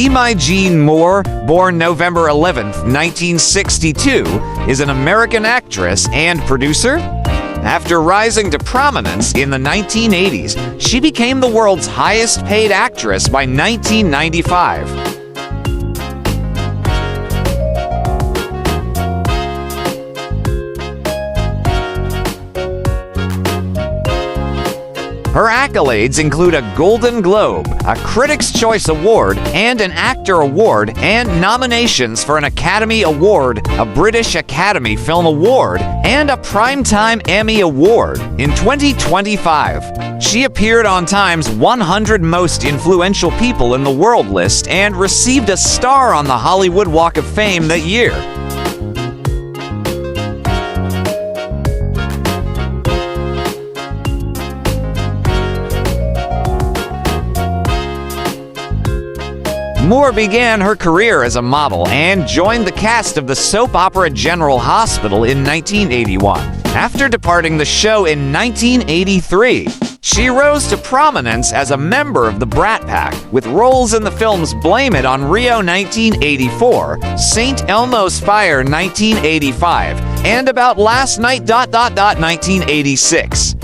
Demi Jean Moore, born November 11, 1962, is an American actress and producer. After rising to prominence in the 1980s, she became the world's highest-paid actress by 1995. Her accolades include a Golden Globe, a Critics' Choice Award, and an Actor Award, and nominations for an Academy Award, a British Academy Film Award, and a Primetime Emmy Award. In 2025, she appeared on Time's 100 Most Influential People in the World list and received a star on the Hollywood Walk of Fame that year. Moore began her career as a model and joined the cast of the soap opera General Hospital in 1981. After departing the show in 1983, she rose to prominence as a member of the Brat Pack, with roles in the films Blame It on Rio 1984, St. Elmo's Fire 1985, and About Last Night ... 1986.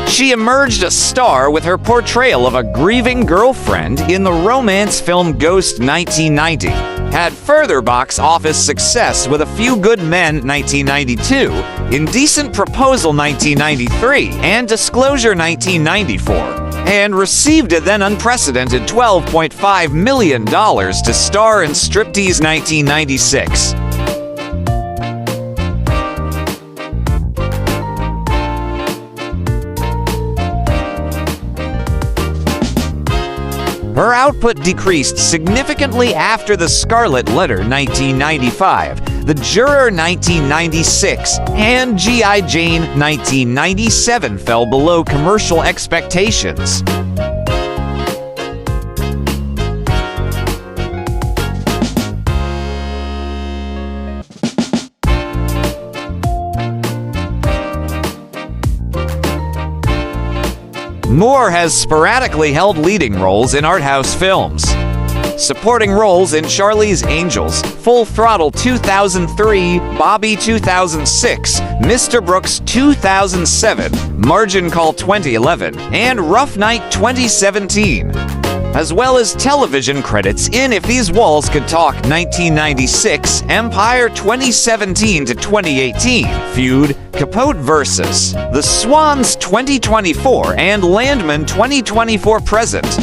She emerged a star with her portrayal of a grieving girlfriend in the romance film Ghost 1990, had further box office success with A Few Good Men 1992, Indecent Proposal 1993, and Disclosure 1994, and received a then unprecedented $12.5 million to star in Striptease 1996. Her output decreased significantly after The Scarlet Letter 1995, The Juror 1996, and G.I. Jane 1997 fell below commercial expectations. Moore has sporadically held leading roles in art house films. Supporting roles in Charlie's Angels, Full Throttle 2003, Bobby 2006, Mr. Brooks 2007, Margin Call 2011, and Rough Night 2017. As well as television credits in If These Walls Could Talk 1996, Empire 2017-2018, Feud, Capote vs. The Swans 2024, and Landman 2024 present.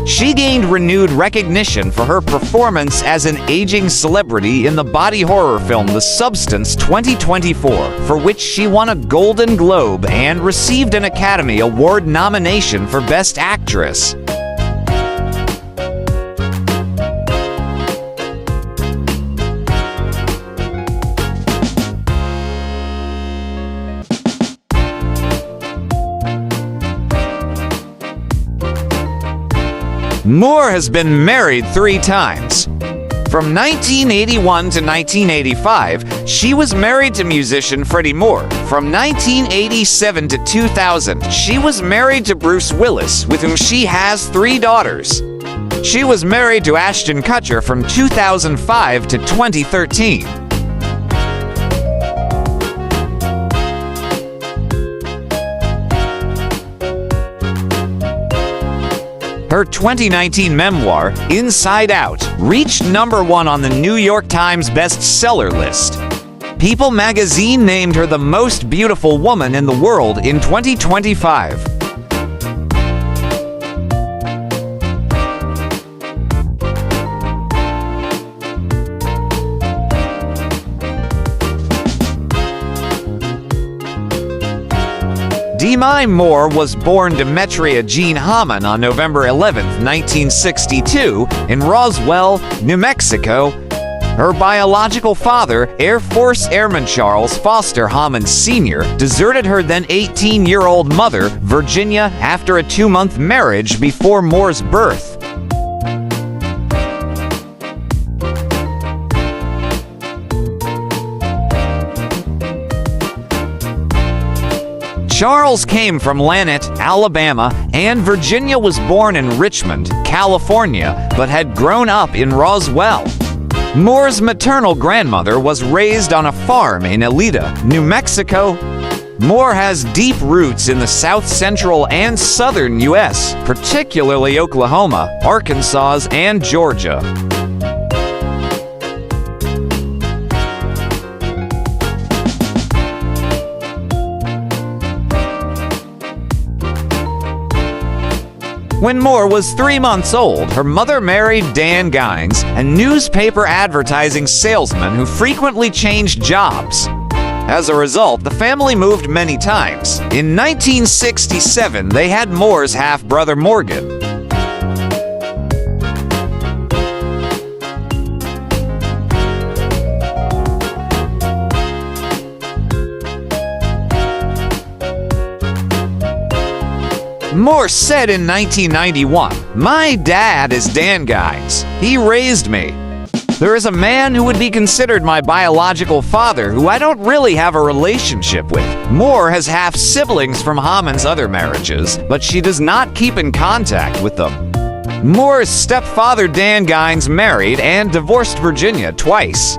She gained renewed recognition for her performance as an aging celebrity in the body horror film The Substance 2024, for which she won a Golden Globe and received an Academy Award nomination for Best Actress. Moore has been married 3 times. From 1981 to 1985, she was married to musician Freddie Moore. From 1987 to 2000, she was married to Bruce Willis, with whom she has 3 daughters. She was married to Ashton Kutcher from 2005 to 2013. Her 2019 memoir, Inside Out, reached #1 on the New York Times bestseller list. People magazine named her the most beautiful woman in the world in 2025. Demi Moore was born Demetria Jean Hamann on November 11, 1962, in Roswell, New Mexico. Her biological father, Air Force Airman Charles Foster Hammond Sr., deserted her then 18-year-old mother, Virginia, after a 2-month marriage before Moore's birth. Charles came from Lanett, Alabama, and Virginia was born in Richmond, California, but had grown up in Roswell. Moore's maternal grandmother was raised on a farm in Elida, New Mexico. Moore has deep roots in the south central and southern U.S., particularly Oklahoma, Arkansas, and Georgia. When Moore was 3 months old, her mother married Dan Gines, a newspaper advertising salesman who frequently changed jobs. As a result, the family moved many times. In 1967, they had Moore's half-brother Morgan. Moore said in 1991, "My dad is Dan Gines. He raised me. There is a man who would be considered my biological father who I don't really have a relationship with. Moore has half-siblings from Hammond's other marriages, but she does not keep in contact with them." Moore's stepfather Dan Gines married and divorced Virginia twice.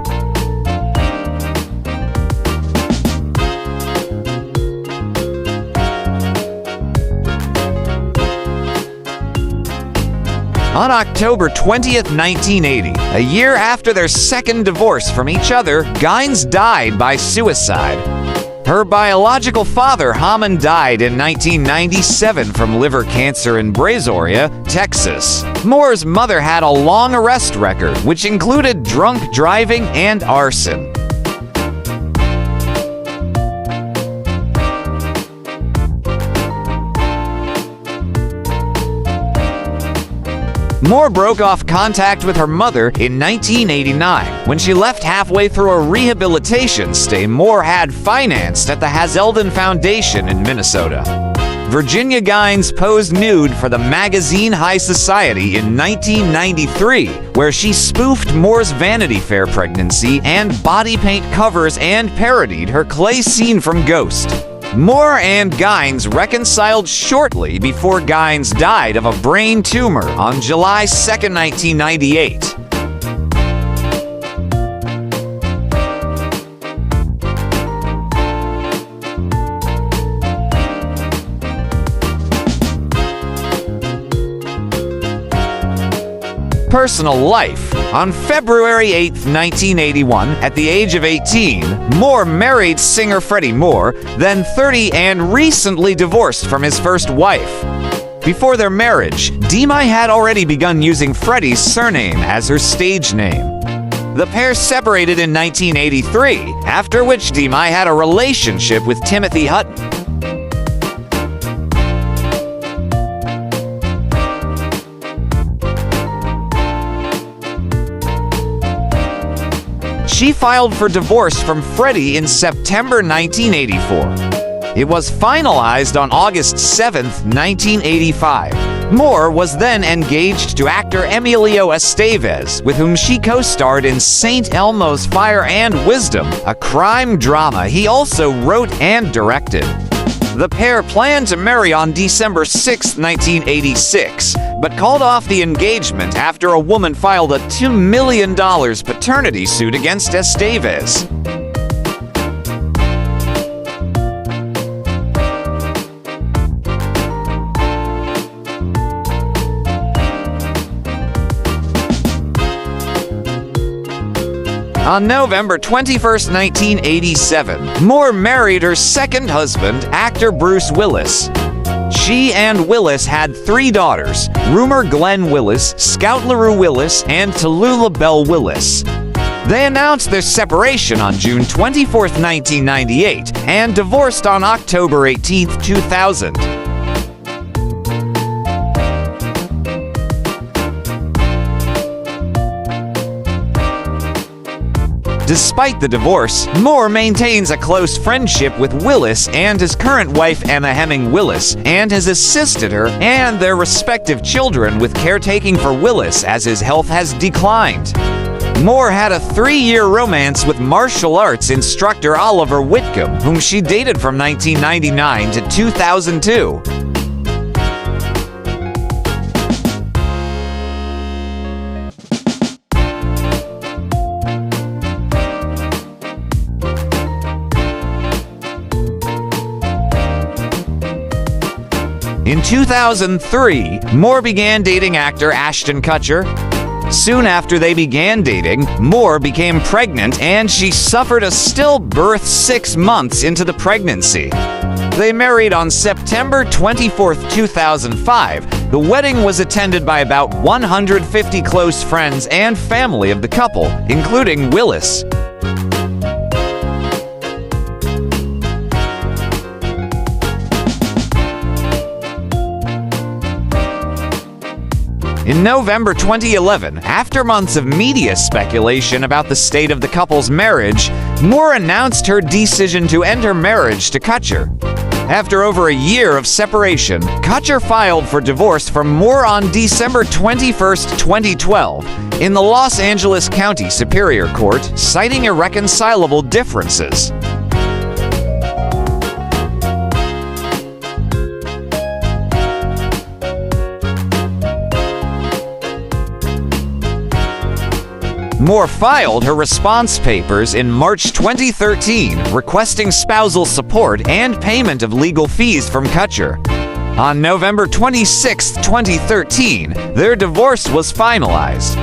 On October 20th, 1980, a year after their second divorce from each other, Gines died by suicide. Her biological father, Hammond, died in 1997 from liver cancer in Brazoria, Texas. Moore's mother had a long arrest record, which included drunk driving and arson. Moore broke off contact with her mother in 1989 when she left halfway through a rehabilitation stay Moore had financed at the Hazelden Foundation in Minnesota. Virginia Gines posed nude for the magazine High Society in 1993, where she spoofed Moore's Vanity Fair pregnancy and body paint covers and parodied her clay scene from Ghost. Moore and Gines reconciled shortly before Gines died of a brain tumor on July 2, 1998. Personal life. On February 8, 1981, at the age of 18, Moore married singer Freddie Moore, then 30 and recently divorced from his first wife. Before their marriage, Demi had already begun using Freddie's surname as her stage name. The pair separated in 1983, after which Demi had a relationship with Timothy Hutton. She filed for divorce from Freddie in September 1984. It was finalized on August 7, 1985. Moore was then engaged to actor Emilio Estevez, with whom she co-starred in St. Elmo's Fire and Wisdom, a crime drama he also wrote and directed. The pair planned to marry on December 6, 1986, but called off the engagement after a woman filed a $2 million paternity suit against Estevez. On November 21, 1987, Moore married her second husband, actor Bruce Willis. She and Willis had 3 daughters, Rumor Glenn Willis, Scout LaRue Willis, and Tallulah Bell Willis. They announced their separation on June 24, 1998, and divorced on October 18, 2000. Despite the divorce, Moore maintains a close friendship with Willis and his current wife Emma Hemming Willis, and has assisted her and their respective children with caretaking for Willis as his health has declined. Moore had a 3-year romance with martial arts instructor Oliver Whitcomb, whom she dated from 1999 to 2002. In 2003, Moore began dating actor Ashton Kutcher. Soon after they began dating, Moore became pregnant and she suffered a stillbirth 6 months into the pregnancy. They married on September 24, 2005. The wedding was attended by about 150 close friends and family of the couple, including Willis. In November 2011, after months of media speculation about the state of the couple's marriage, Moore announced her decision to end her marriage to Kutcher. After over a year of separation, Kutcher filed for divorce from Moore on December 21, 2012, in the Los Angeles County Superior Court, citing irreconcilable differences. Moore filed her response papers in March 2013, requesting spousal support and payment of legal fees from Kutcher. On November 26, 2013, their divorce was finalized.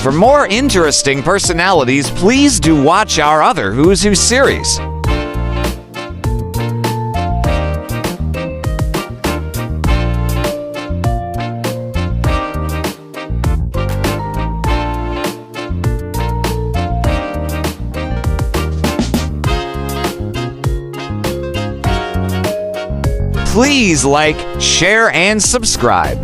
For more interesting personalities, please do watch our other Who's Who series. Please like, share, and subscribe.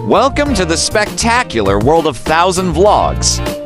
Welcome to the spectacular world of 1000 Vlogs.